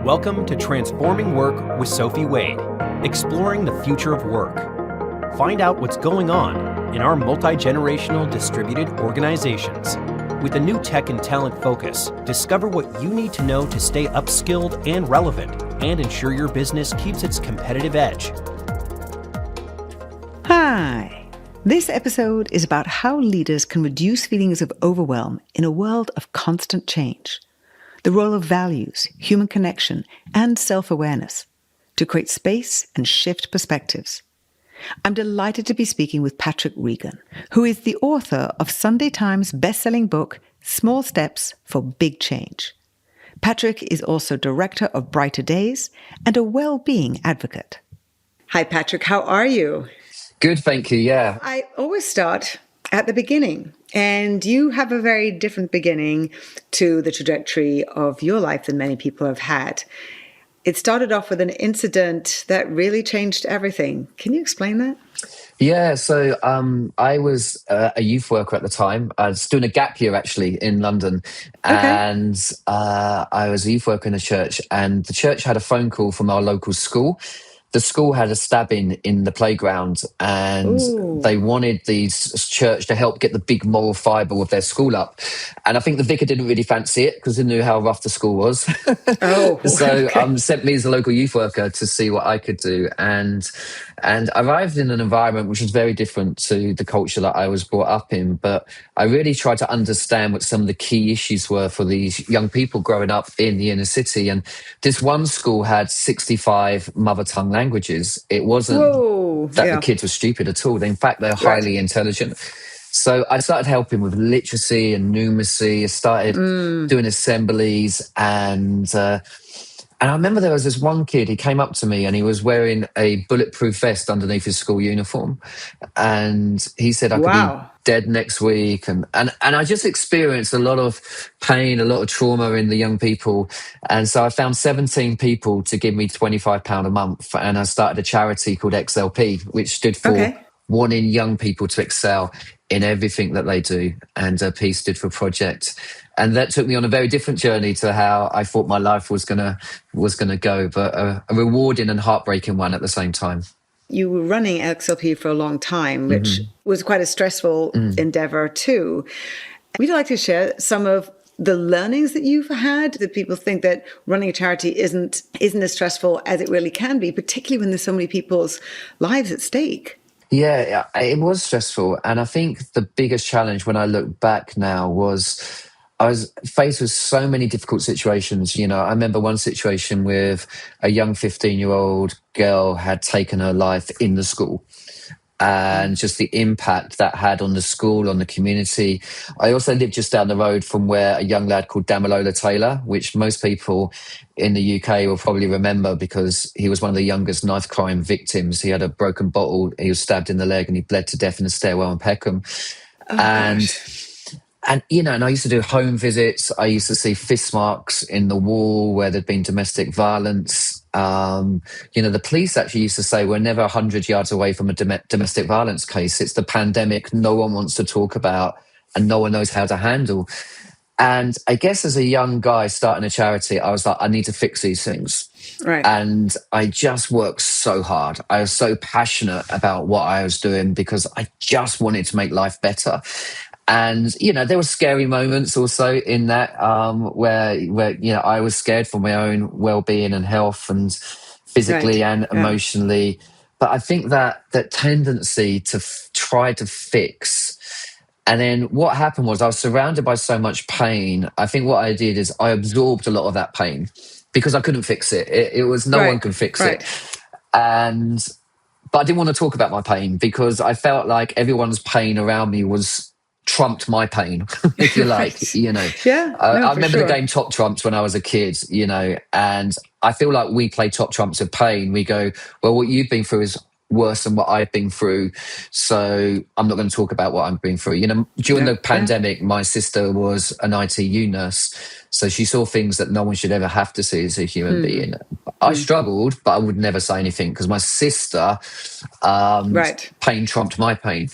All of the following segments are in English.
Welcome to Transforming Work with Sophie Wade, exploring the future of work. Find out what's going on in our multi-generational distributed organizations. With a new tech and talent focus, discover what you need to know to stay upskilled and relevant and ensure your business keeps its competitive edge. Hi. This episode is about how leaders can reduce feelings of overwhelm in a world of constant change. The role of values, human connection, and self-awareness to create space and shift perspectives. I'm delighted to be speaking with Patrick Regan, who is the author of Sunday Times best-selling book, Small Steps for Big Change. Patrick is also director of Brighter Days and a well-being advocate. Hi, Patrick. How are you? Good, thank you. Yeah. I always start at the beginning, and you have a very different beginning to the trajectory of your life than many people have had. It started off with an incident that really changed everything. Can you explain that? Yeah, so I was a youth worker at the time. I was doing a gap year actually in London, and I was a youth worker in a church, and the church had a phone call from our local school. The school had a stabbing in the playground, and they wanted the church to help get the big moral fibre of their school up. And I think the vicar didn't really fancy it because he knew how rough the school was. So sent me as a local youth worker to see what I could do. And arrived in an environment which was very different to the culture that I was brought up in. But I really tried to understand what some of the key issues were for these young people growing up in the inner city. And this one school had 65 mother tongue languages. It wasn't the kids were stupid at all. In fact, they're highly intelligent. So I started helping with literacy and numeracy. I started doing assemblies, and I remember there was this one kid, he came up to me and he was wearing a bulletproof vest underneath his school uniform. And he said, I could be dead next week. And I just experienced a lot of pain, a lot of trauma in the young people. And so I found 17 people to give me £25 a month. And I started a charity called XLP, which stood for wanting young people to excel in everything that they do. And P stood for project. And that took me on a very different journey to how I thought my life was gonna go, but a rewarding and heartbreaking one at the same time. You were running XLP for a long time, which was quite a stressful endeavor too. Would you like to share some of the learnings that you've had? That people think that running a charity isn't as stressful as it really can be, particularly when there's so many people's lives at stake. Yeah, it was stressful. And I think the biggest challenge when I look back now was I was faced with so many difficult situations. You know, I remember one situation with a young 15-year-old girl had taken her life in the school, and just the impact that had on the school, on the community. I also lived just down the road from where a young lad called Damilola Taylor, which most people in the UK will probably remember because he was one of the youngest knife crime victims. He had a broken bottle, he was stabbed in the leg, and he bled to death in a stairwell in Peckham. And, you know, and I used to do home visits. I used to see fist marks in the wall where there'd been domestic violence. You know, the police actually used to say we're never 100 yards away from a domestic violence case. It's the pandemic no one wants to talk about and no one knows how to handle. And I guess as a young guy starting a charity, I was like, I need to fix these things. Right. And I just worked so hard. I was so passionate about what I was doing because I just wanted to make life better. And, you know, there were scary moments also in that where you know, I was scared for my own well-being and health and physically and emotionally. But I think that tendency to try to fix. And then what happened was I was surrounded by so much pain. I think what I did is I absorbed a lot of that pain because I couldn't fix it. It was no one could fix it. But I didn't want to talk about my pain because I felt like everyone's pain around me trumped my pain, if you like, you know. I remember the game Top Trumps when I was a kid, you know, and I feel like we play Top Trumps of pain. We go, well, what you've been through is worse than what I've been through, so I'm not going to talk about what I'm been through. You know, during the pandemic, my sister was an ITU nurse, so she saw things that no one should ever have to see as a human being. I struggled, but I would never say anything because my sister, pain trumped my pain.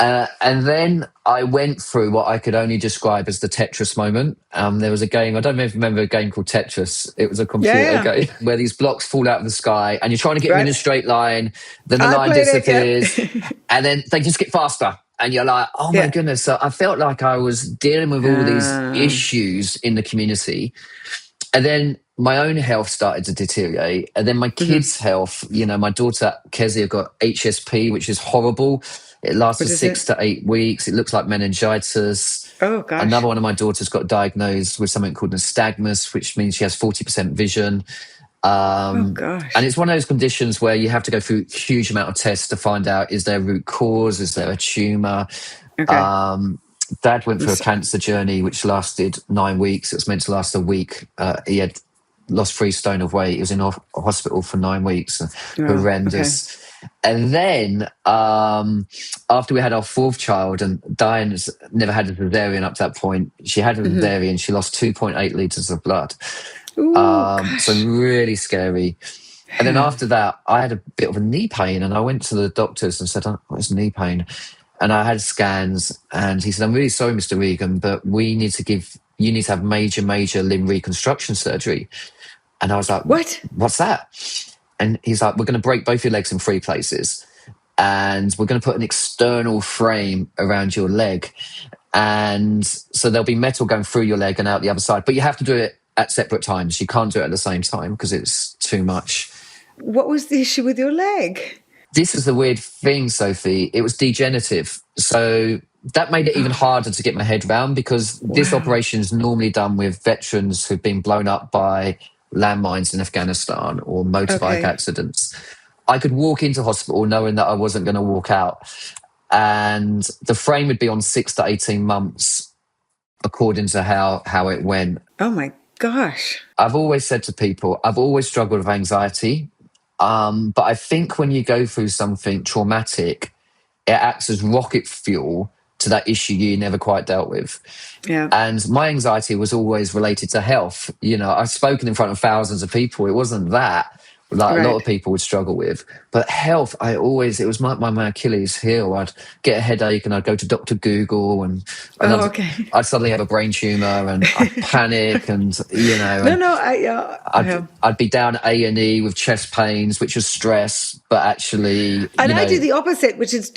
And then I went through what I could only describe as the Tetris moment. There was a game, I don't know if you remember a game called Tetris. It was a computer Yeah. game where these blocks fall out of the sky and you're trying to get them in a Right. straight line. Then the I line played it. disappears Yep. and then they just get faster. And you're like, oh my Yeah. goodness. So I felt like I was dealing with all these Um, issues in the community. And then my own health started to deteriorate. And then my kids' health, my daughter Kezia got HSP, which is horrible. It lasts what for is 6 it? to 8 weeks. It looks like meningitis. Oh, gosh. Another one of my daughters got diagnosed with something called nystagmus, which means she has 40% vision. Oh, And gosh. it's one of those conditions where you have to go through a huge amount of tests to find out, is there a root cause? Is there a tumor? Okay. Dad went through a This- cancer journey, which lasted 9 weeks. It was meant to last a week. He had lost 3 stone of weight. He was in hospital for 9 weeks. Oh, okay. Horrendous. And then after we had our fourth child, and Diane's never had a cesarean up to that point, she had a cesarean. She lost 2.8 litres of blood. Ooh, So gosh. really scary. And then Yeah. after that, I had a bit of a knee pain, and I went to the doctors and said, "Oh, it's knee pain." And I had scans, and he said, "I'm really sorry, Mr. Regan, but you need to have major limb reconstruction surgery." And I was like, What? "What's that?" And he's like, "We're going to break both your legs in 3 places, and we're going to put an external frame around your leg. And so there'll be metal going through your leg and out the other side, but you have to do it at separate times. You can't do it at the same time because it's too much." What was the issue with your leg? This is the weird thing, Sophie. It was degenerative. So that made it even harder to get my head round, because this Wow. operation is normally done with veterans who've been blown up by landmines in Afghanistan or motorbike Okay. accidents. I could walk into hospital knowing that I wasn't going to walk out. And the frame would be on 6 to 18 months, according to how it went. Oh, my gosh. I've always said to people, I've always struggled with anxiety. But I think when you go through something traumatic, it acts as rocket fuel to that issue you never quite dealt with. Yeah. And my anxiety was always related to health. I've spoken in front of thousands of people. It wasn't that like a lot Right. of people would struggle with. But health, it was my Achilles heel. I'd get a headache and I'd go to Dr. Google, and Oh, okay. I'd suddenly have a brain tumor and I'd panic and, No, and no, I'd be down at A&E with chest pains, which was stress, but actually, and I do the opposite, which is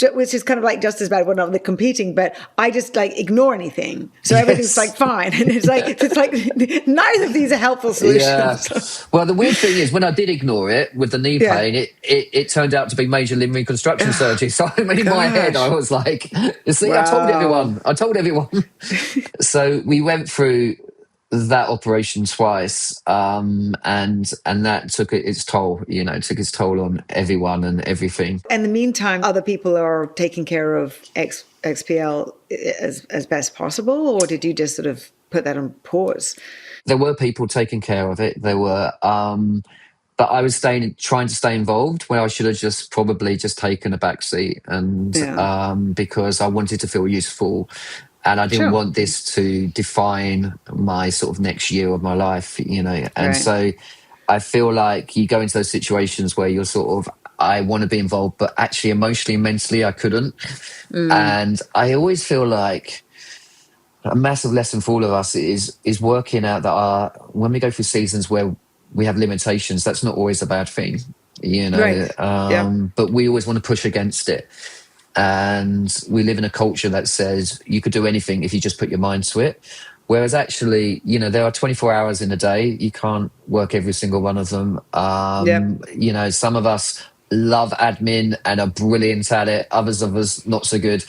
kind of like just as bad. Well, not the competing, but I just like ignore anything, so everything's Yes. like fine, and it's like neither of these are helpful solutions. Yeah. Well, the weird thing is, when I did ignore it with the knee Yeah. pain, it turned out to be major limb reconstruction surgery. So in my head, I Gosh. was like, "You see, Wow. I told everyone." So we went through that operation twice, and that took its toll. Took its toll on everyone and everything. In the meantime, other people are taking care of XPL as best possible, or did you just sort of put that on pause? There were people taking care of it. There were, but I was trying to stay involved, where I should have just probably just taken a back seat, and Yeah. because I wanted to feel useful, and I didn't Sure. want this to define my sort of next year of my life, And Right. so I feel like you go into those situations where you're sort of, I want to be involved, but actually emotionally and mentally I couldn't. And I always feel like a massive lesson for all of us is working out that when we go through seasons where we have limitations, that's not always a bad thing, Right. Yeah. But we always want to push against it. And we live in a culture that says you could do anything if you just put your mind to it. Whereas actually, there are 24 hours in a day. You can't work every single one of them. Yep. Some of us love admin and are brilliant at it. Others of us not so good.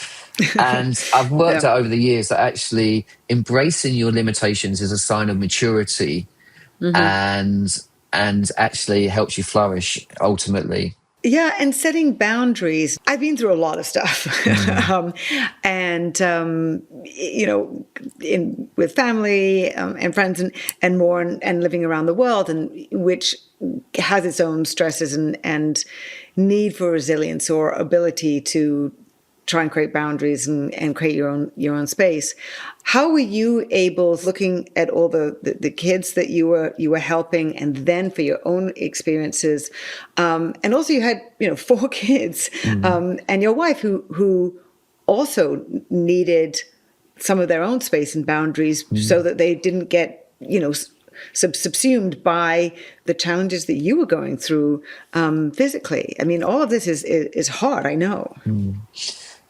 And I've worked Yep. out over the years that actually embracing your limitations is a sign of maturity, and actually helps you flourish ultimately. Yeah, and setting boundaries. I've been through a lot of stuff, with family and friends and more, and living around the world, and which has its own stresses and need for resilience or ability to try and create boundaries and create your own space. How were you able, looking at all the kids that you were helping, and then for your own experiences, and also you had 4 kids, and your wife who also needed some of their own space and boundaries so that they didn't get, subsumed by the challenges that you were going through physically. I mean, all of this is hard, I know.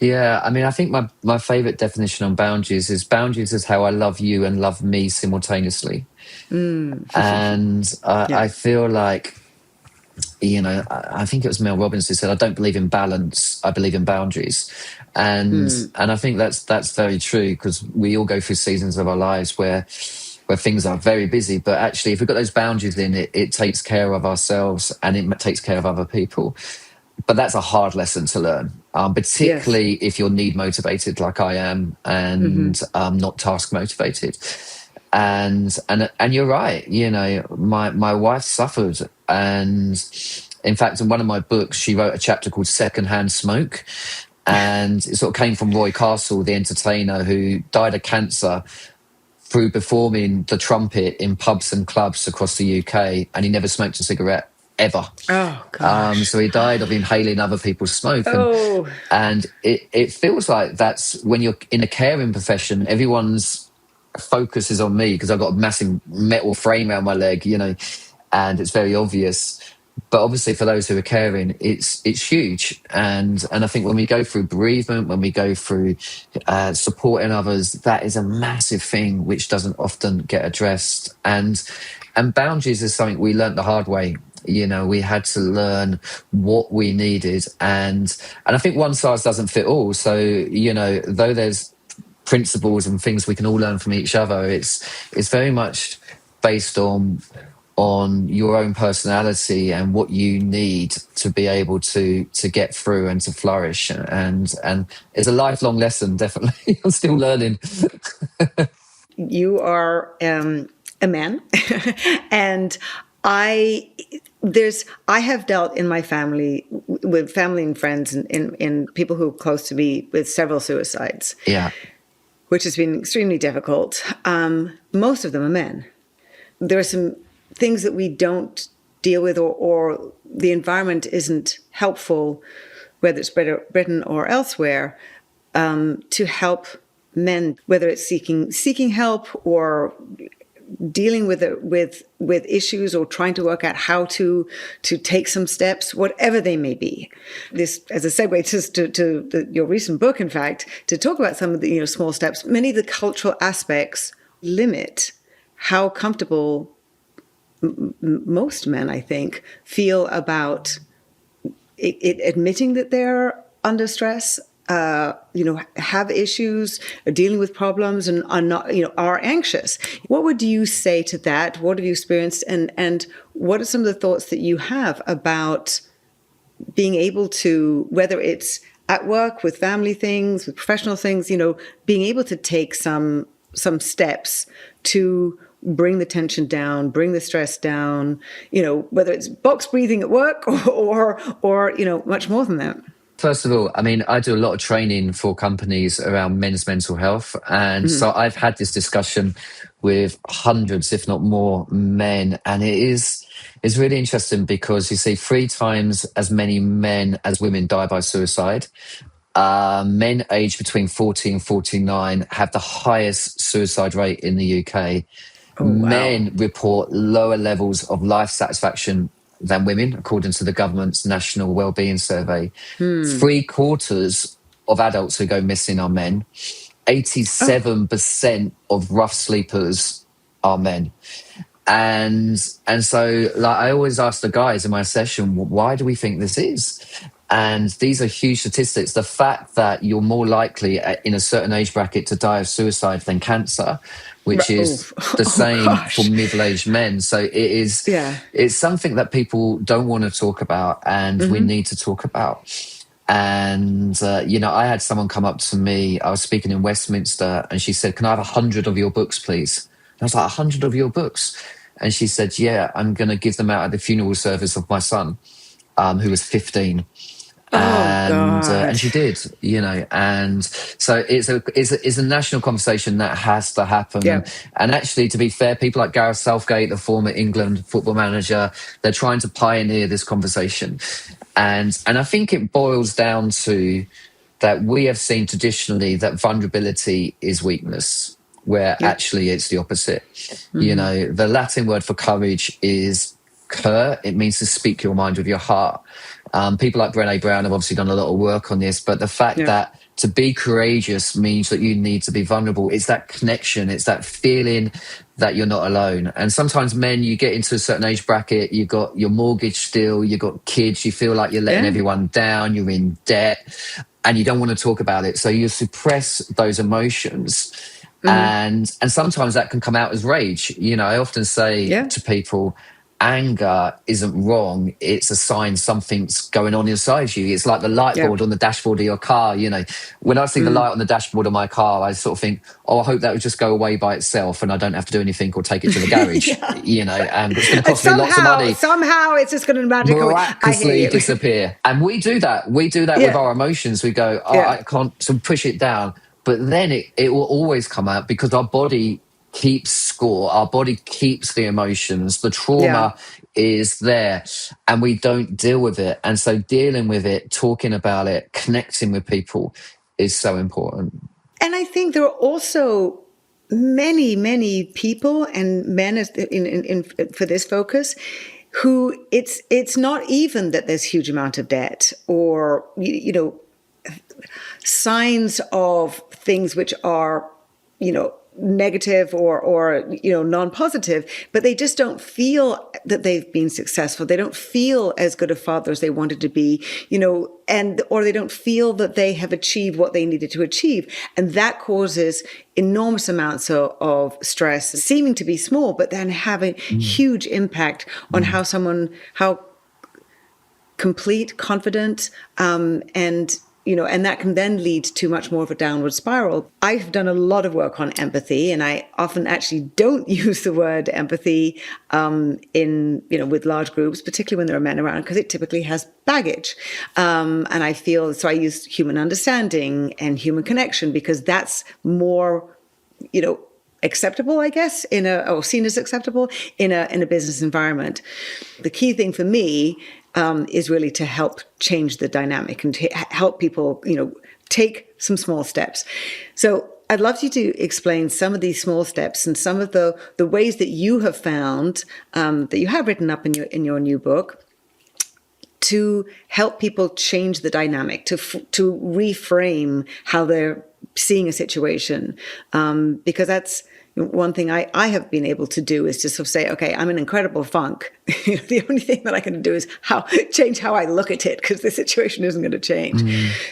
Yeah, I mean, I think my favorite definition on boundaries is how I love you and love me simultaneously. And I feel like, I think it was Mel Robbins who said, "I don't believe in balance, I believe in boundaries." And I think that's very true, because we all go through seasons of our lives where things are very busy, but actually if we've got those boundaries in, it takes care of ourselves and it takes care of other people. But that's a hard lesson to learn, particularly if you're need motivated like I am, and not task motivated. And you're right. My wife suffered, and in fact, in one of my books, she wrote a chapter called "Secondhand Smoke," and it sort of came from Roy Castle, the entertainer who died of cancer through performing the trumpet in pubs and clubs across the UK, and he never smoked a cigarette ever. Oh, gosh. So he died of inhaling other people's smoke. And it feels like that's when you're in a caring profession, everyone's focus is on me because I've got a massive metal frame around my leg, and it's very obvious. But obviously for those who are caring, it's huge. And I think when we go through bereavement, when we go through supporting others, that is a massive thing which doesn't often get addressed. And boundaries is something we learnt the hard way. We had to learn what we needed. And I think one size doesn't fit all. So, though there's principles and things we can all learn from each other, it's very much based on your own personality and what you need to be able to get through and to flourish. And it's a lifelong lesson, definitely. I'm still learning. You are a man, and I have dealt in my family with family and friends and in people who are close to me with several suicides. Yeah. Which has been extremely difficult. Most of them are men. There are some things that we don't deal with, or the environment isn't helpful, whether it's Britain or elsewhere, to help men, whether it's seeking help or dealing with issues or trying to work out how to take some steps, whatever they may be. This, as a segue to your recent book, in fact, to talk about some of the small steps. Many of the cultural aspects limit how comfortable most men, I think, feel about admitting that they're under stress, have issues, are dealing with problems, and are not, are anxious. What would you say to that? What have you experienced, and what are some of the thoughts that you have about being able to, whether it's at work, with family things, with professional things, being able to take some steps to bring the tension down, bring the stress down, whether it's box breathing at work or much more than that? First of all, I mean, I do a lot of training for companies around men's mental health. And so I've had this discussion with hundreds, if not more, men. And it's really interesting because you see 3 times as many men as women die by suicide. Men aged between 40 and 49 have the highest suicide rate in the UK. Oh, wow. Men report lower levels of life satisfaction than women, according to the government's National Wellbeing Survey. 3/4 of adults who go missing are men. 87% of rough sleepers are men. And so, like, I always ask the guys in my session, why do we think this is? And these are huge statistics. The fact that you're more likely in a certain age bracket to die of suicide than cancer, which is the same for middle-aged men. So it's something that people don't want to talk about, and we need to talk about. And, I had someone come up to me. I was speaking in Westminster, and she said, "Can I have 100 of your books, please?" And I was like, 100 of your books? And she said, "Yeah, I'm going to give them out at the funeral service of my son, who was 15. And she did, and so it's a national conversation that has to happen. Yeah. And actually, to be fair, people like Gareth Southgate, the former England football manager, they're trying to pioneer this conversation. And I think it boils down to that we have seen traditionally that vulnerability is weakness, where actually it's the opposite. You know, the Latin word for courage is cur. It means to speak your mind with your heart. People like Brené Brown have obviously done a lot of work on this, but the fact that to be courageous means that you need to be vulnerable. It's that connection. It's that feeling that you're not alone. And sometimes men, you get into a certain age bracket, you've got your mortgage still, you've got kids, you feel like you're letting everyone down, you're in debt, and you don't want to talk about it. So you suppress those emotions. And sometimes that can come out as rage. You know, I often say to people, anger isn't wrong. It's a sign something's going on inside you. It's like the light board on the dashboard of your car. You know, when I see the light on the dashboard of my car, I sort of think, oh, I hope that would just go away by itself and I don't have to do anything or take it to the garage, you know, and it's going to cost me lots of money. Somehow it's just going to miraculously disappear. And we do that. We do that with our emotions. We go, oh, I can't push it down. But then it will always come out because our body keeps score. Our body keeps the emotions. The trauma is there and we don't deal with it. And so dealing with it, talking about it, connecting with people is so important. And I think there are also many people and men for this focus who it's not even that there's huge amount of debt or, you know, signs of things which are, you know, negative or you know, non-positive, but they just don't feel that they've been successful. They don't feel as good a father as they wanted to be, you know, or they don't feel that they have achieved what they needed to achieve. And that causes enormous amounts of stress, seeming to be small, but then having huge impact on how complete, confident, and you know, and that can then lead to much more of a downward spiral. I've done a lot of work on empathy, and I often actually don't use the word empathy in, you know, with large groups, particularly when there are men around, because it typically has baggage. And I feel, so I use human understanding and human connection because that's more, you know, acceptable, I guess, or seen as acceptable in a business environment. The key thing for me is really to help change the dynamic and to help people, you know, take some small steps. So I'd love you to explain some of these small steps and some of the ways that you have found that you have written up in your new book to help people change the dynamic, to reframe how they're seeing a situation, because that's one thing I have been able to do is just sort of say, okay, I'm in incredible funk. The only thing that I can do is change how I look at it because the situation isn't going to change.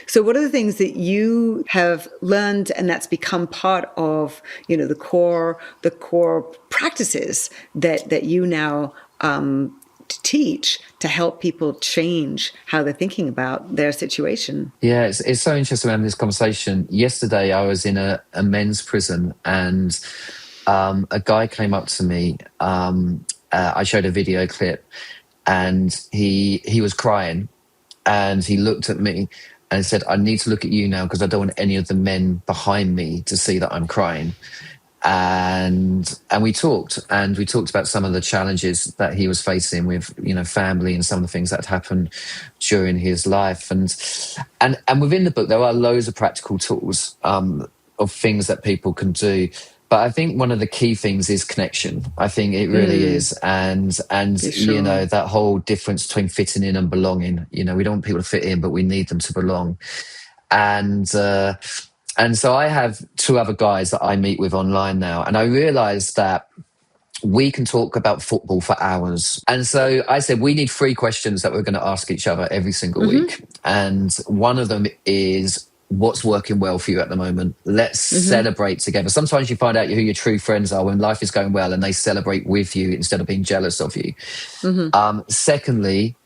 So what are the things that you have learned and that's become part of, you know, the core practices that you now teach to help people change how they're thinking about their situation? Yeah, it's so interesting having this conversation. Yesterday, I was in a men's prison and a guy came up to me. I showed a video clip and he was crying and he looked at me and said, I need to look at you now because I don't want any of the men behind me to see that I'm crying. And we talked about some of the challenges that he was facing with, you know, family and some of the things that had happened during his life. And within the book, there are loads of practical tools of things that people can do. But I think one of the key things is connection. I think it really is. And sure. You know, that whole difference between fitting in and belonging. You know, we don't want people to fit in, but we need them to belong. And so I have two other guys that I meet with online now. And I realized that we can talk about football for hours. And so I said, we need 3 questions that we're going to ask each other every single week. And one of them is, what's working well for you at the moment? Let's celebrate together. Sometimes you find out who your true friends are when life is going well and they celebrate with you instead of being jealous of you. Secondly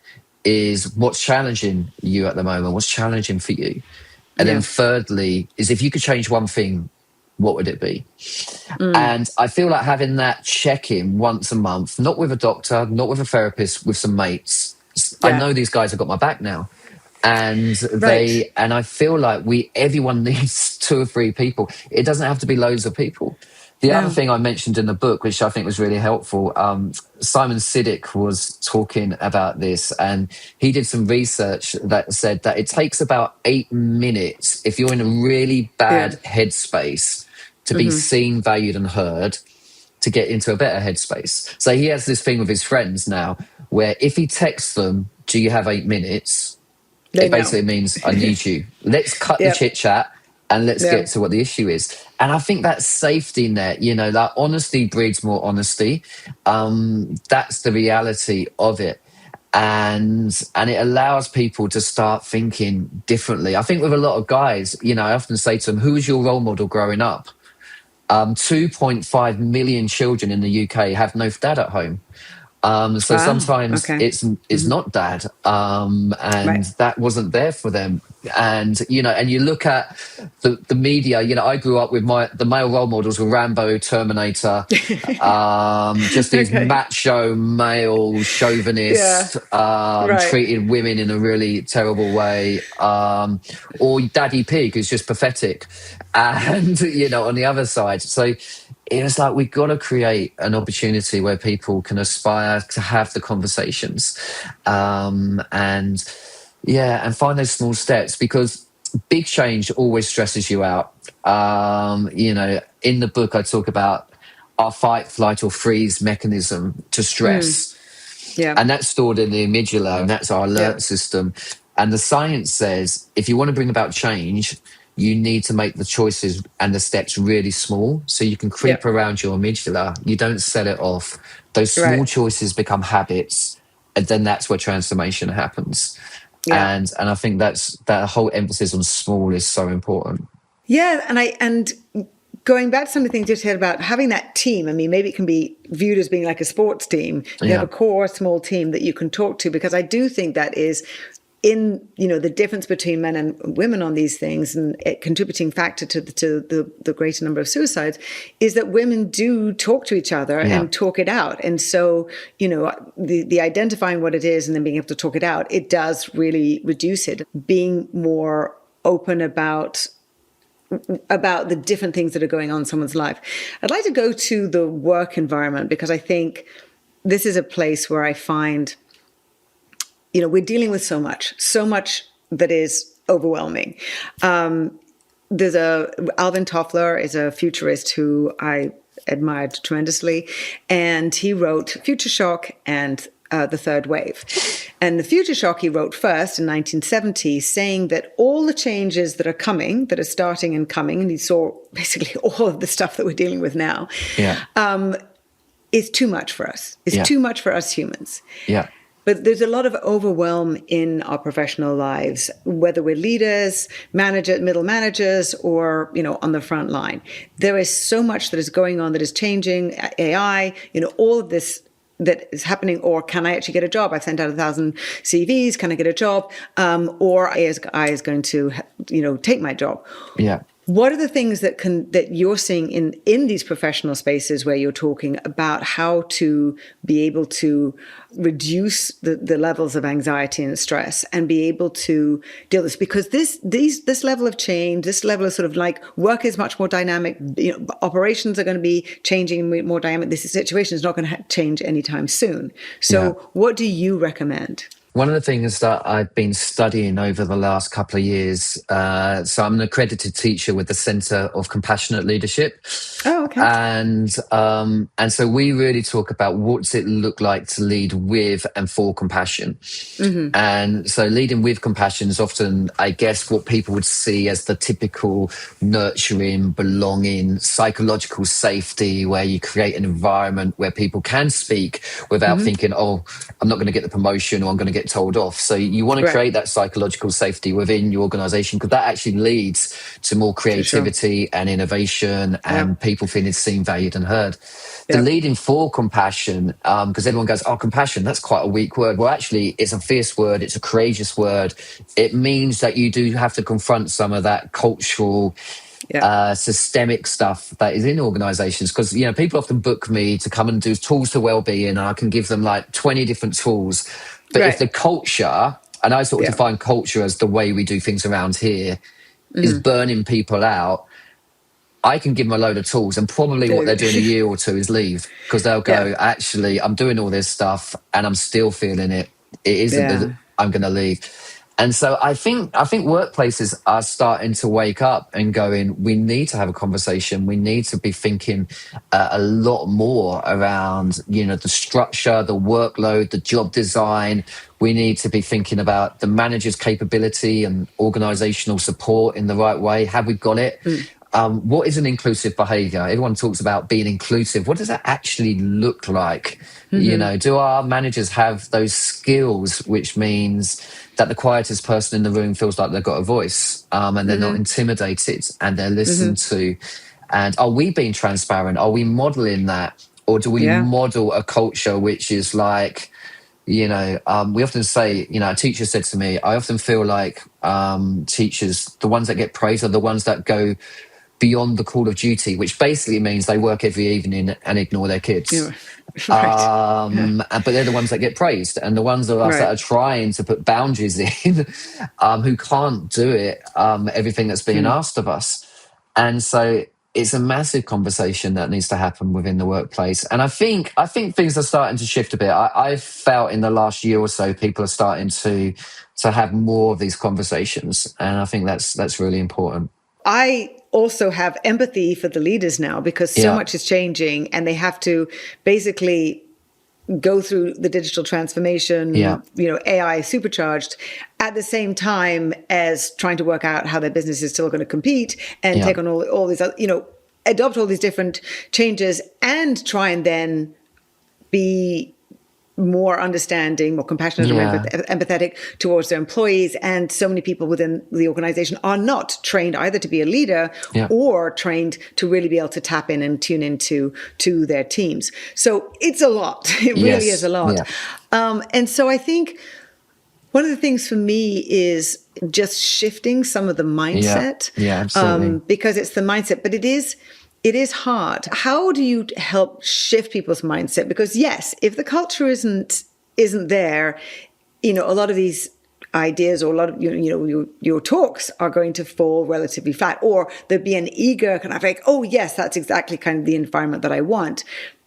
is, what's challenging you at the moment? What's challenging for you? And then thirdly is, if you could change one thing, what would it be? And I feel like having that check-in once a month, not with a doctor, not with a therapist, with some mates. I know these guys have got my back now. And and I feel like everyone needs 2 or 3 people. It doesn't have to be loads of people. The other thing I mentioned in the book, which I think was really helpful, Simon Sinek was talking about this, and he did some research that said that it takes about 8 minutes if you're in a really bad headspace to be seen, valued, and heard, to get into a better headspace. So he has this thing with his friends now where if he texts them, "Do you have 8 minutes?" It basically means, "I need you. Let's cut the chit chat and let's get to what the issue is." And I think that safety net, that honesty breeds more honesty. That's the reality of it. And it allows people to start thinking differently. I think with a lot of guys, I often say to them, "Who was your role model growing up?" 2.5 million children in the UK have no dad at home. So sometimes it's not dad, and that wasn't there for them. And and you look at the media. I grew up with the male role models were Rambo, Terminator, just these macho male chauvinists, treated women in a really terrible way, or Daddy Pig, who's just pathetic, and on the other side. So it was like, we've got to create an opportunity where people can aspire to have the conversations, and find those small steps, because big change always stresses you out. In the book, I talk about our fight, flight, or freeze mechanism to stress. And that's stored in the amygdala, and that's our alert system. And the science says if you want to bring about change, you need to make the choices and the steps really small so you can creep around your amygdala. You don't set it off. Those small choices become habits, and then that's where transformation happens. And I think that whole emphasis on small is so important. Yeah, and going back to some of the things you said about having that team, I mean, maybe it can be viewed as being like a sports team. You have a core small team that you can talk to, because I do think that is in the difference between men and women on these things, and a contributing factor to the greater number of suicides, is that women do talk to each other and talk it out. And so the identifying what it is and then being able to talk it out, it does really reduce it. Being more open about the different things that are going on in someone's life. I'd like to go to the work environment, because I think this is a place where I find we're dealing with so much that is overwhelming. There's Alvin Toffler is a futurist who I admired tremendously, and he wrote Future Shock and The Third Wave. And the Future Shock he wrote first in 1970, saying that all the changes that are coming, that are starting and coming, and he saw basically all of the stuff that we're dealing with now, is too much for us. It's too much for us humans. Yeah. But there's a lot of overwhelm in our professional lives, whether we're leaders, middle managers, or, on the front line. There is so much that is going on, that is changing, AI, all of this that is happening. Or can I actually get a job? I've sent out 1,000 CVs. Can I get a job? Or AI is going to, take my job. Yeah. What are the things that you're seeing in these professional spaces where you're talking about how to be able to reduce the levels of anxiety and stress and be able to deal with this? Because this level of change, this level of sort of like work is much more dynamic. Operations are going to be changing more dynamic. This situation is not going to change anytime soon. So what do you recommend? One of the things that I've been studying over the last couple of years, so I'm an accredited teacher with the Centre of Compassionate Leadership. Oh, okay. And so we really talk about what's it look like to lead with and for compassion. Mm-hmm. And so leading with compassion is often, I guess, what people would see as the typical nurturing, belonging, psychological safety, where you create an environment where people can speak without thinking, oh, I'm not going to get the promotion, or I'm going to get told off. So you want to create that psychological safety within your organization, because that actually leads to more creativity and innovation and people feeling seen, valued and heard. The leading for compassion, because everyone goes, oh, compassion, that's quite a weak word. Well, actually, it's a fierce word. It's a courageous word. It means that you do have to confront some of that cultural systemic stuff that is in organizations, because people often book me to come and do tools to wellbeing, and I can give them like 20 different tools. But if the culture, and I sort of define culture as the way we do things around here, is burning people out, I can give them a load of tools, and probably what they're doing a year or two is leave, because they'll go, actually, I'm doing all this stuff and I'm still feeling it. It isn't that I'm going to leave. And so I think workplaces are starting to wake up and going, we need to have a conversation. We need to be thinking a lot more around, the structure, the workload, the job design. We need to be thinking about the manager's capability and organizational support in the right way. Have we got it? What is an inclusive behavior? Everyone talks about being inclusive. What does that actually look like? Do our managers have those skills, which means that the quietest person in the room feels like they've got a voice, and they're not intimidated and they're listened to? And are we being transparent? Are we modeling that? Or do we model a culture which is like, we often say, a teacher said to me, I often feel like teachers, the ones that get praised are the ones that go beyond the call of duty, which basically means they work every evening and ignore their kids. But they're the ones that get praised, and the ones of us that are trying to put boundaries in, who can't do it, everything that's being asked of us. And so it's a massive conversation that needs to happen within the workplace. And I think things are starting to shift a bit. I've felt in the last year or so, people are starting to have more of these conversations, and I think that's really important. I also have empathy for the leaders now, because so much is changing and they have to basically go through the digital transformation, AI supercharged, at the same time as trying to work out how their business is still going to compete and take on all these, adopt all these different changes and try and then be more understanding, more compassionate, more empathetic towards their employees. And so many people within the organization are not trained either to be a leader or trained to really be able to tap in and tune into their teams. So it's a lot. It really is a lot. And so I think one of the things for me is just shifting some of the mindset. Absolutely. Because it's the mindset, but it is hard. How do you help shift people's mindset? Because yes, if the culture isn't there, a lot of these ideas or a lot of your talks are going to fall relatively flat, or there'd be an eager kind of like, oh yes, that's exactly kind of the environment that I want.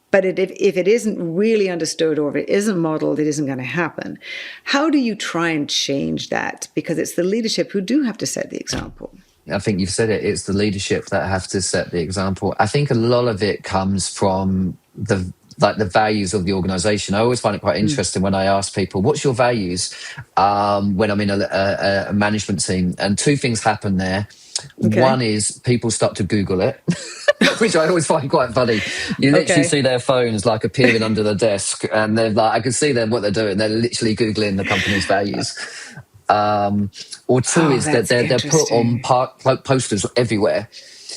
But if it isn't really understood, or if it isn't modeled, it isn't going to happen. How do you try and change that? Because it's the leadership who do have to set the example. I think you've said it. It's the leadership that have to set the example. I think a lot of it comes from the values of the organization. I always find it quite interesting when I ask people, what's your values, when I'm in a management team? And two things happen there. One is people start to Google it, which I always find quite funny. You literally see their phones like appearing under the desk, and they're like, I can see them what they're doing. They're literally Googling the company's values. Or two is that they're put on posters everywhere.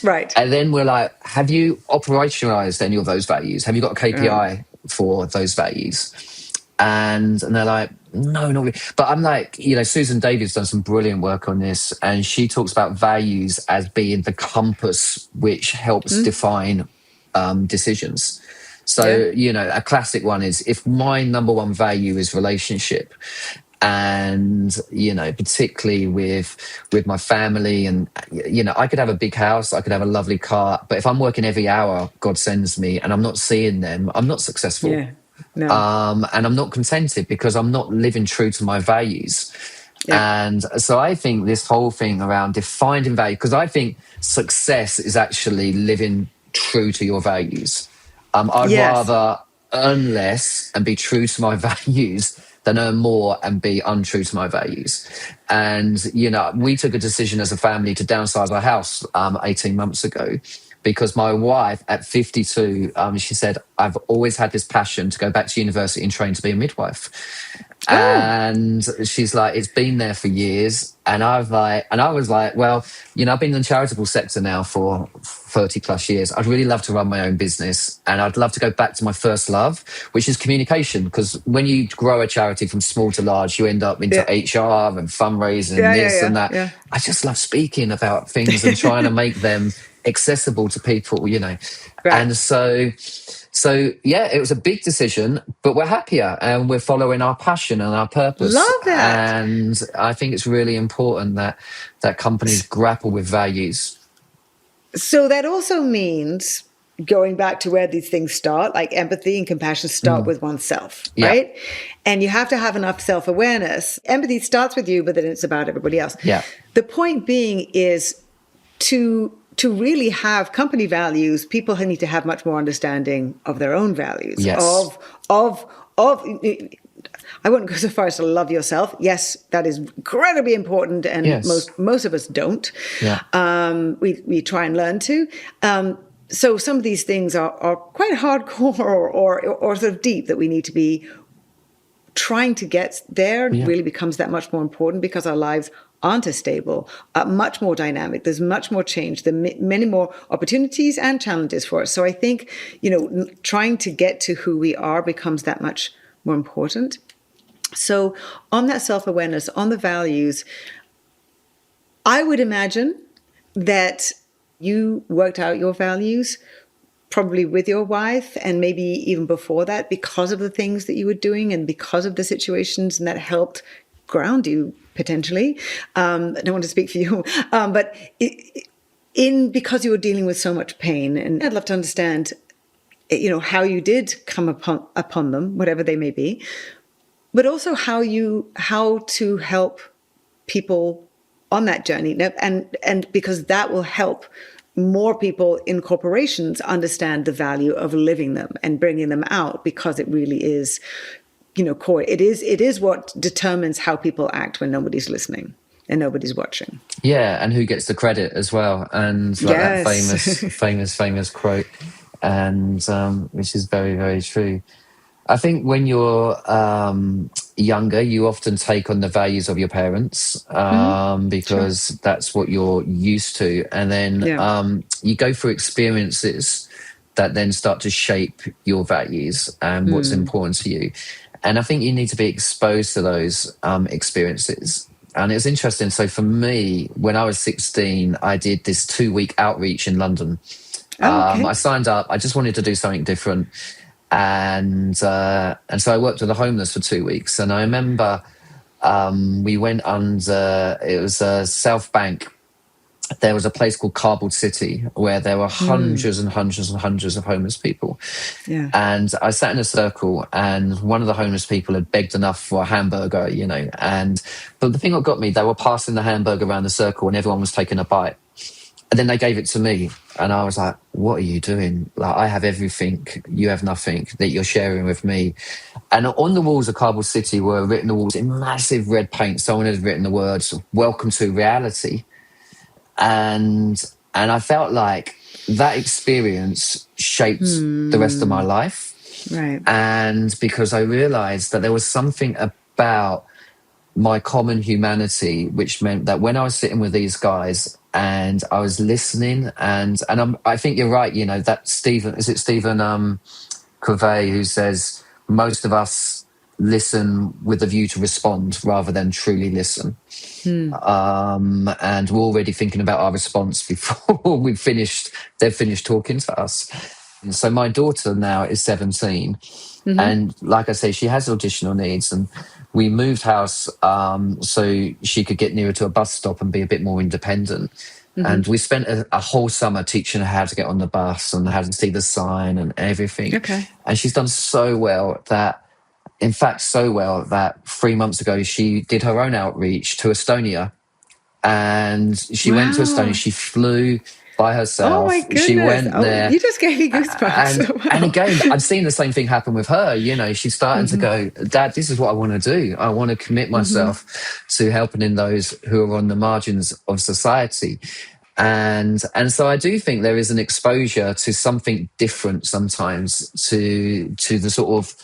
Right. And then we're like, have you operationalized any of those values? Have you got a KPI for those values? And they're like, no, not really. But I'm like, Susan Davies done some brilliant work on this, and she talks about values as being the compass which helps define decisions. So, a classic one is, if my number one value is relationship, and particularly with my family, and I could have a big house, I could have a lovely car, but if I'm working every hour God sends me and I'm not seeing them, I'm not successful. And I'm not contented, because I'm not living true to my values. And so I think this whole thing around defining value, because I think success is actually living true to your values. I'd rather earn less and be true to my values than earn more and be untrue to my values. And, we took a decision as a family to downsize our house 18 months ago, because my wife at 52, she said, I've always had this passion to go back to university and train to be a midwife. And she's like, it's been there for years. And I was like, well, I've been in the charitable sector now for 30 plus years. I'd really love to run my own business, and I'd love to go back to my first love, which is communication. Because when you grow a charity from small to large, you end up into HR and fundraising and and that. I just love speaking about things and trying to make them accessible to people, And so it was a big decision, but we're happier and we're following our passion and our purpose. Love that. And I think it's really important that companies grapple with values. So that also means going back to where these things start, like empathy and compassion start with oneself, Yeah. right? And you have to have enough self-awareness. Empathy starts with you, but then it's about everybody else. Yeah. The point being is to really have company values, people need to have much more understanding of their own values, Yes. of I wouldn't go so far as to love yourself. Yes, that is incredibly important, and Yes. most of us don't. Yeah. We try and learn to. So some of these things are quite hardcore or sort of deep that we need to be trying to get there. Yeah. Really becomes that much more important because our lives aren't as stable, much more dynamic. There's much more change. There are many more opportunities and challenges for us. So I think, trying to get to who we are becomes that much more important. So on that self-awareness, on the values, I would imagine that you worked out your values probably with your wife and maybe even before that because of the things that you were doing and because of the situations, and that helped ground you potentially. I don't want to speak for you, but because you were dealing with so much pain, and I'd love to understand, how you did come upon them, whatever they may be, but also how to help people on that journey, and because that will help more people in corporations understand the value of living them and bringing them out, because it really is, core. It is what determines how people act when nobody's listening and nobody's watching. Yeah, and who gets the credit as well, and like that famous quote, and which is very, very true. I think when you're younger, you often take on the values of your parents because that's what you're used to. And then you go through experiences that then start to shape your values and what's important to you. And I think you need to be exposed to those experiences. And it was interesting. So for me, when I was 16, I did this 2-week outreach in London. I signed up. I just wanted to do something different. And so I worked with the homeless for 2 weeks. And I remember we went under, it was South Bank. There was a place called Cardboard City where there were hundreds and hundreds and hundreds of homeless people. Yeah. And I sat in a circle, and one of the homeless people had begged enough for a hamburger, but the thing that got me, they were passing the hamburger around the circle and everyone was taking a bite. And then they gave it to me, and I was like, what are you doing? Like, I have everything, you have nothing that you're sharing with me. And on the walls of Cardboard City were written the walls in massive red paint. Someone had written the words, "Welcome to reality." And I felt like that experience shaped the rest of my life. Right. And because I realized that there was something about my common humanity, which meant that when I was sitting with these guys and I was listening, and I think you're right, that Stephen Covey, who says most of us listen with a view to respond rather than truly listen. And we're already thinking about our response before they've finished talking to us. And so my daughter now is 17, and like I say, she has auditional needs, and we moved house so she could get nearer to a bus stop and be a bit more independent. And we spent a whole summer teaching her how to get on the bus and how to see the sign and everything. Okay. And she's done so well that 3 months ago, she did her own outreach to Estonia. And she went to Estonia. She flew by herself. Oh my goodness. She went there. You just gave me goosebumps. And again, I've seen the same thing happen with her. She's starting to go, Dad, this is what I want to do. I want to commit myself to helping those who are on the margins of society. And so I do think there is an exposure to something different sometimes, to the sort of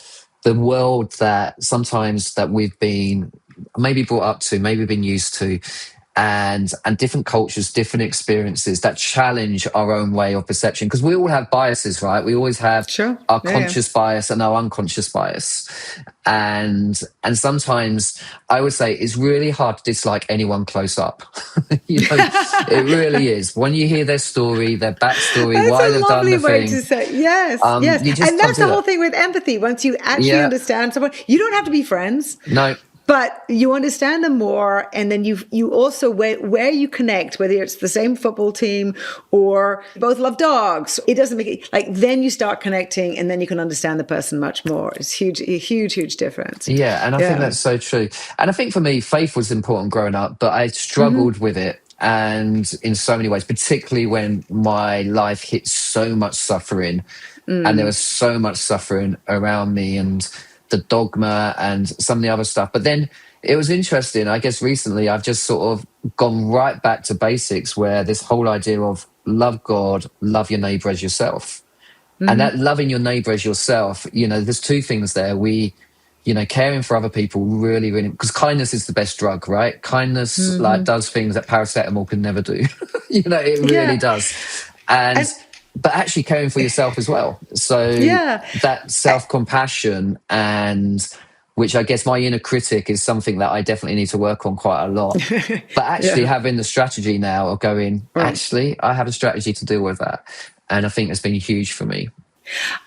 the world that sometimes that we've been maybe brought up to, maybe been used to, and different cultures, different experiences that challenge our own way of perception. Because we all have biases, right? We always have our conscious bias and our unconscious bias. And sometimes I would say it's really hard to dislike anyone close up. It really is. When you hear their story, their backstory, why they've done the thing. That's a lovely way to say. Yes, yes. And that's the whole thing with empathy. Once you actually understand someone, you don't have to be friends. No. but you understand them more, and then you also where you connect, whether it's the same football team or both love dogs, it doesn't make it like, then you start connecting, and then you can understand the person much more. It's huge difference. Yeah, and I think that's so true. And I think for me, faith was important growing up, but I struggled with it, and in so many ways, particularly when my life hit so much suffering, and there was so much suffering around me, and the dogma and some of the other stuff. But then it was interesting. I guess recently I've just sort of gone right back to basics, where this whole idea of love God, love your neighbor as yourself. And that loving your neighbor as yourself, there's two things there. Caring for other people really, really, because kindness is the best drug, right? Kindness does things that paracetamol can never do. It really does. But actually caring for yourself as well. So that self-compassion, and which I guess my inner critic is something that I definitely need to work on quite a lot. But actually having the strategy now of going, actually, I have a strategy to deal with that. And I think it's been huge for me.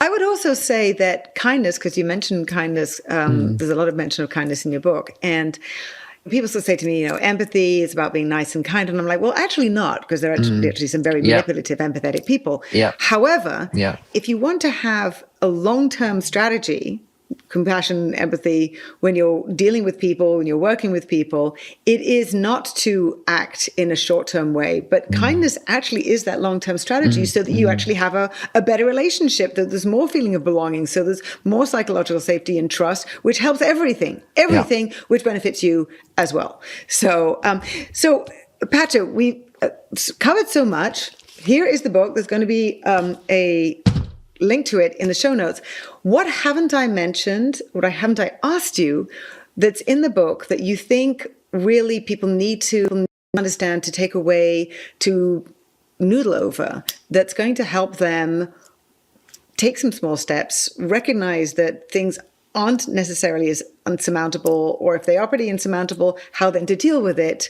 I would also say that kindness, because you mentioned kindness, there's a lot of mention of kindness in your book. And people still say to me, empathy is about being nice and kind. And I'm like, well, actually not, because there are actually some very manipulative, empathetic people. However, if you want to have a long-term strategy, compassion, empathy, when you're dealing with people, when you're working with people, it is not to act in a short-term way, but kindness actually is that long-term strategy, so that you actually have a better relationship, that there's more feeling of belonging, so there's more psychological safety and trust, which helps everything, which benefits you as well. So, Patrick, we covered so much. Here is the book. There's going to be a link to it in the show notes. What haven't I mentioned? What haven't I asked you that's in the book that you think really people need to understand, to take away, to noodle over, that's going to help them take some small steps, recognize that things aren't necessarily as unsurmountable, or if they are pretty insurmountable, how then to deal with it,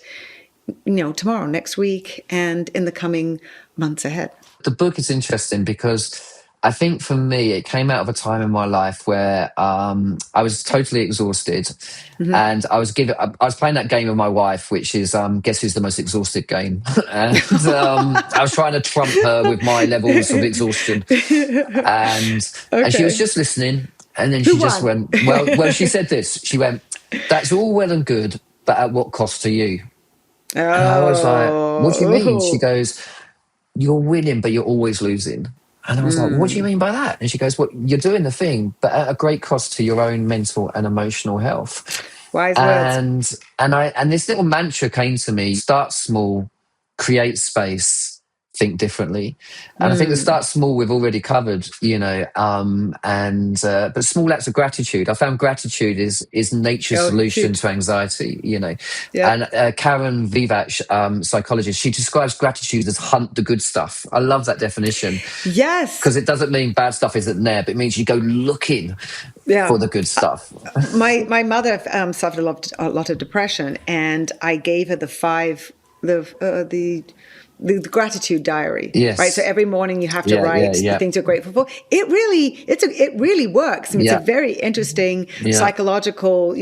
tomorrow, next week, and in the coming months ahead? The book is interesting because I think for me, it came out of a time in my life where I was totally exhausted, and I was playing that game with my wife, which is Guess Who's the Most Exhausted game, and I was trying to trump her with my levels of exhaustion, and she was just listening, and then she just went, well, she said this. She went, "That's all well and good, but at what cost to you?" And I was like, "What do you mean?" She goes, "You're winning, but you're always losing." And I was like, what do you mean by that? And she goes, well, you're doing the thing, but at a great cost to your own mental and emotional health. Wise words. And this little mantra came to me: start small, create space, think differently. And I think the start small we've already covered, but small acts of gratitude. I found gratitude is nature's solution to anxiety, And Karen Vivach, psychologist, she describes gratitude as hunt the good stuff. I love that definition. Yes. Because it doesn't mean bad stuff isn't there, but it means you go looking for the good stuff. My mother suffered a lot of depression, and I gave her the gratitude diary, right? So every morning you have to write the things you're grateful for. It really works. I mean, it's a very interesting psychological,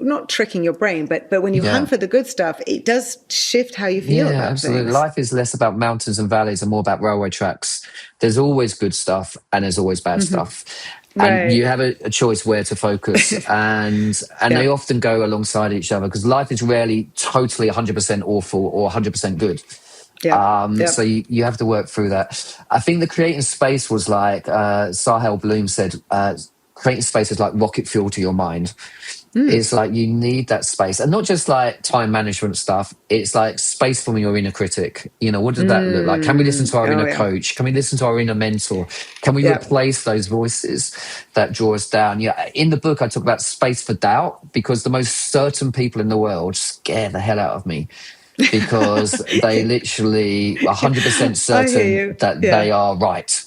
not tricking your brain, but when you hunt for the good stuff, it does shift how you feel about absolutely. things. Life is less about mountains and valleys and more about railway tracks. There's always good stuff and there's always bad stuff. And you have a choice where to focus, and they often go alongside each other, because life is rarely totally 100% awful or 100% good. So you have to work through that. I think the creating space was like Sahel Bloom said, creating space is like rocket fuel to your mind. It's like you need that space, and not just like time management stuff. It's like space from your inner critic. What did that look like? Can we listen to our inner coach? Can we listen to our inner mentor? Can we replace those voices that draw us down? In the book I talk about space for doubt, because the most certain people in the world scare the hell out of me. Because they literally 100% certain that they are right.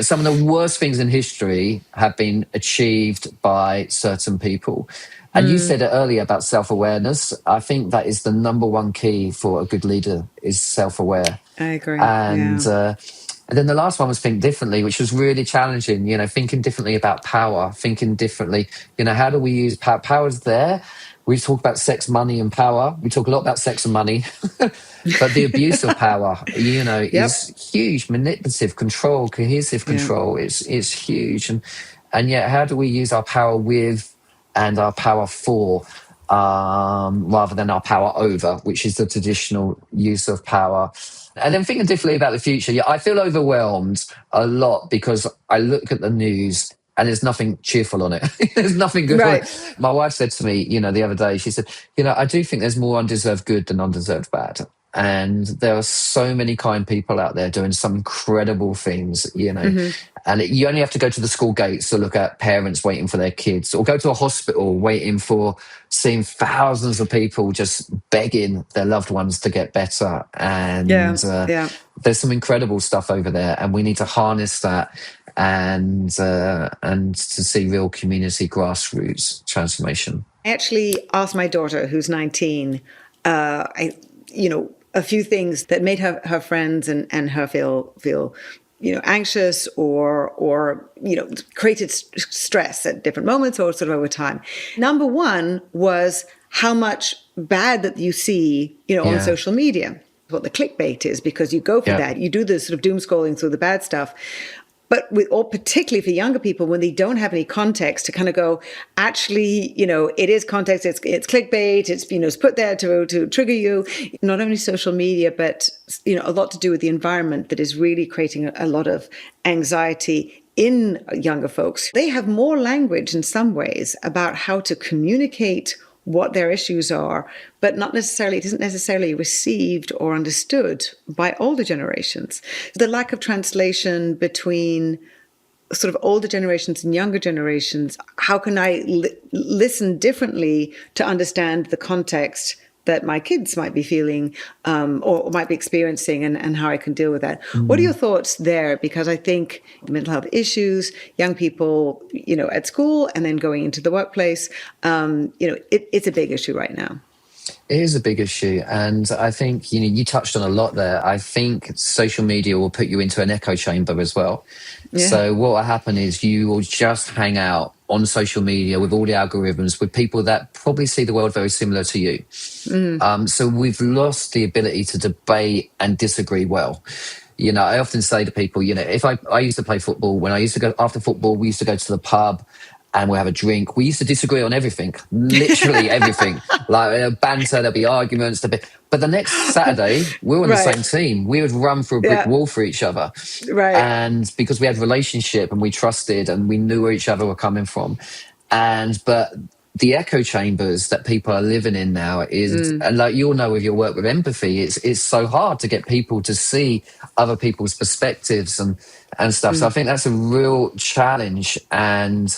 Some of the worst things in history have been achieved by certain people. And you said it earlier about self-awareness. I think that is the number one key for a good leader, is self-aware. I agree. And then the last one was think differently, which was really challenging, thinking differently about power, thinking differently, how do we use power? Power's there. We talk about sex, money, and power. We talk a lot about sex and money, but the abuse of power, Yep. is huge. Manipulative control, cohesive Yeah. control is huge, and yet, how do we use our power with and our power for, rather than our power over, which is the traditional use of power? And then thinking differently about the future, yeah, I feel overwhelmed a lot because I look at the news and there's nothing cheerful on it. There's nothing good on Right. it. My wife said to me, the other day, she said, I do think there's more undeserved good than undeserved bad. And there are so many kind people out there doing some incredible things, and you only have to go to the school gates to look at parents waiting for their kids, or go to a hospital waiting for seeing thousands of people just begging their loved ones to get better. And Yeah. there's some incredible stuff over there, and we need to harness that and to see real community grassroots transformation. I actually asked my daughter, who's 19, a few things that made her friends and her feel anxious or created stress at different moments or sort of over time. Number one was how much bad that you see, on social media. What the clickbait is, because you go for that. You do the sort of doom scrolling through the bad stuff. But particularly for younger people, when they don't have any context to kind of go, actually, it is context. It's clickbait. It's put there to trigger you. Not only social media, but a lot to do with the environment that is really creating a lot of anxiety in younger folks. They have more language in some ways about how to communicate what their issues are, but it isn't necessarily received or understood by older generations. The lack of translation between sort of older generations and younger generations, how can I listen differently to understand the context that my kids might be feeling or might be experiencing, and how I can deal with that. What are your thoughts there? Because I think the mental health issues, young people, at school and then going into the workplace, it's a big issue right now. It is a big issue. And I think, you touched on a lot there. I think social media will put you into an echo chamber as well. Yeah. So what will happen is you will just hang out on social media with all the algorithms with people that probably see the world very similar to you. So we've lost the ability to debate and disagree well. I often say to people, if I used to play football, when I used to go after football, we used to go to the pub and we'll have a drink. We used to disagree on everything, literally everything. Like banter, there'll be arguments. But the next Saturday, we were on the same team. We would run through a brick wall for each other. Right. And because we had a relationship and we trusted and we knew where each other were coming from. But the echo chambers that people are living in now is, and like you'll know with your work with empathy, it's so hard to get people to see other people's perspectives and stuff. So I think that's a real challenge. And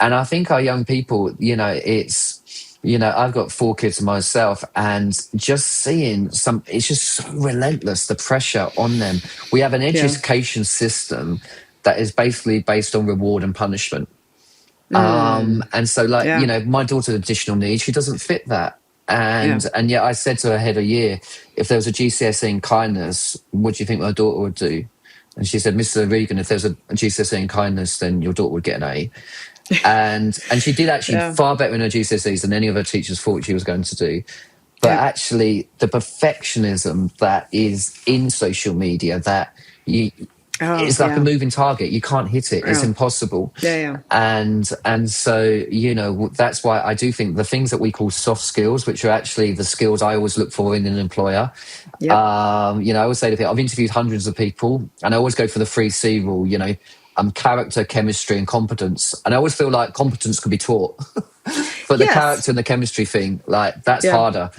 I think our young people, I've got 4 kids myself, and just seeing it's just so relentless, the pressure on them. We have an education system that is basically based on reward and punishment. And so my daughter's additional needs, she doesn't fit that. And yet I said to her head of year, if there was a GCSE in kindness, what do you think my daughter would do? And she said, Mr. Regan, if there's a GCSE in kindness, then your daughter would get an A. And she did actually far better in her GCSEs than any of her teachers thought she was going to do. But actually, the perfectionism that is in social media, that it's like a moving target. You can't hit it. It's impossible. And so, that's why I do think the things that we call soft skills, which are actually the skills I always look for in an employer. I always say to people, I've interviewed hundreds of people, and I always go for the 3C rule, character, chemistry, and competence. And I always feel like competence can be taught. But the character and the chemistry thing, that's harder.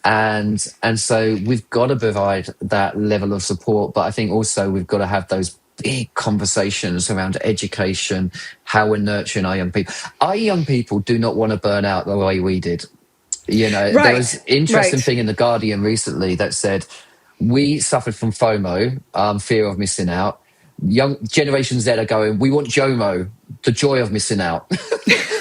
And so we've got to provide that level of support. But I think also we've got to have those big conversations around education, how we're nurturing our young people. Our young people do not want to burn out the way we did. There was an interesting thing in The Guardian recently that said, we suffered from FOMO, fear of missing out. Young Generation Z are going, we want JOMO, the joy of missing out.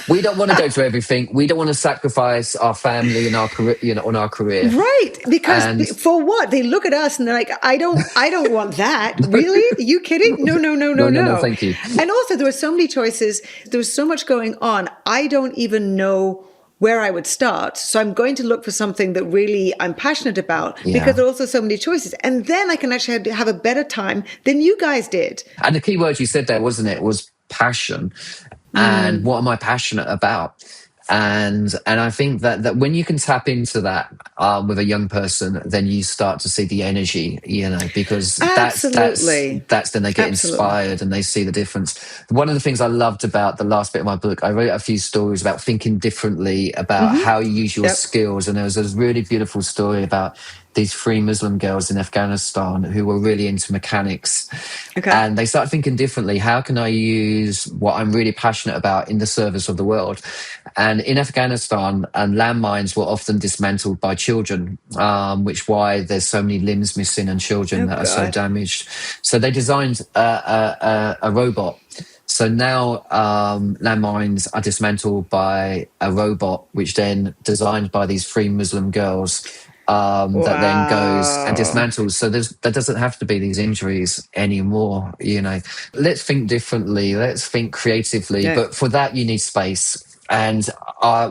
We don't want to go through everything. We don't want to sacrifice our family and our career, on our career. Right. Because for what? They look at us and they're like, I don't want that. Really? Are you kidding? No. No, thank you. And also there were so many choices. There was so much going on. I don't even know where I would start. So I'm going to look for something that really I'm passionate about Yeah. because there are also so many choices. And then I can actually have a better time than you guys did. And the key word you said there, wasn't it, was passion. And what am I passionate about? And I think that when you can tap into that with a young person, then you start to see the energy, because Absolutely. that's then they get Absolutely. inspired and they see the difference. One of the things I loved about the last bit of my book, I wrote a few stories about thinking differently, about how you use your skills. And there was a really beautiful story about these 3 Muslim girls in Afghanistan who were really into mechanics. Okay. And they started thinking differently. How can I use what I'm really passionate about in the service of the world? And in Afghanistan, landmines were often dismantled by children, which why there's so many limbs missing and children that are so damaged. So they designed a robot. So now landmines are dismantled by a robot, which then designed by these 3 Muslim girls that then goes and dismantles. So there doesn't have to be these injuries anymore. Let's think differently. Let's think creatively. But for that, you need space. And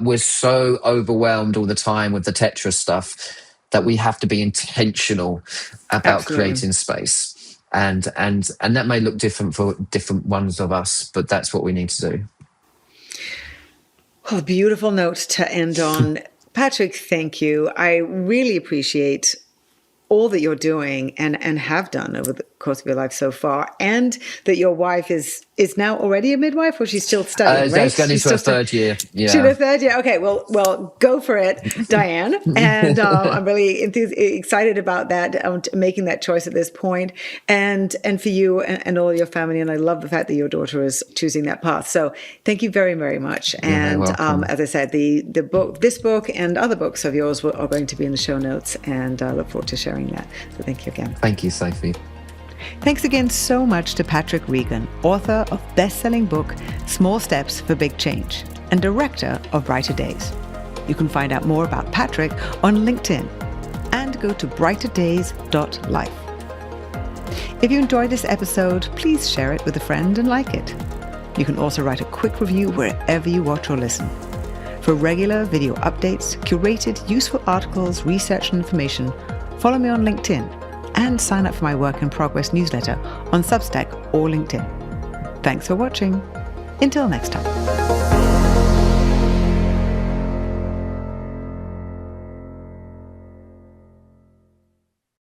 we're so overwhelmed all the time with the Tetris stuff that we have to be intentional about creating space. And that may look different for different ones of us, but that's what we need to do. Oh, beautiful note to end on. Patrick, thank you. I really appreciate all that you're doing and have done over the course of your life so far, and that your wife is now already a midwife, or she's still studying, right? She's going into her 3rd year. Yeah. She's in her 3rd year. Okay, well, go for it, Diane. And I'm really excited about that, making that choice at this point, and for you and all your family. And I love the fact that your daughter is choosing that path. So thank you very, very much. And as I said, this book and other books of yours are going to be in the show notes, and I look forward to sharing that. So thank you again. Thank you, Sophie. Thanks again so much to Patrick Regan, author of best-selling book Small Steps for Big Change and director of Brighter Days. You can find out more about Patrick on LinkedIn and go to brighterdays.life. If you enjoyed this episode, please share it with a friend and like it. You can also write a quick review wherever you watch or listen. For regular video updates, curated useful articles, research and information, follow me on LinkedIn and sign up for my Work in Progress newsletter on Substack or LinkedIn. Thanks for watching. Until next time.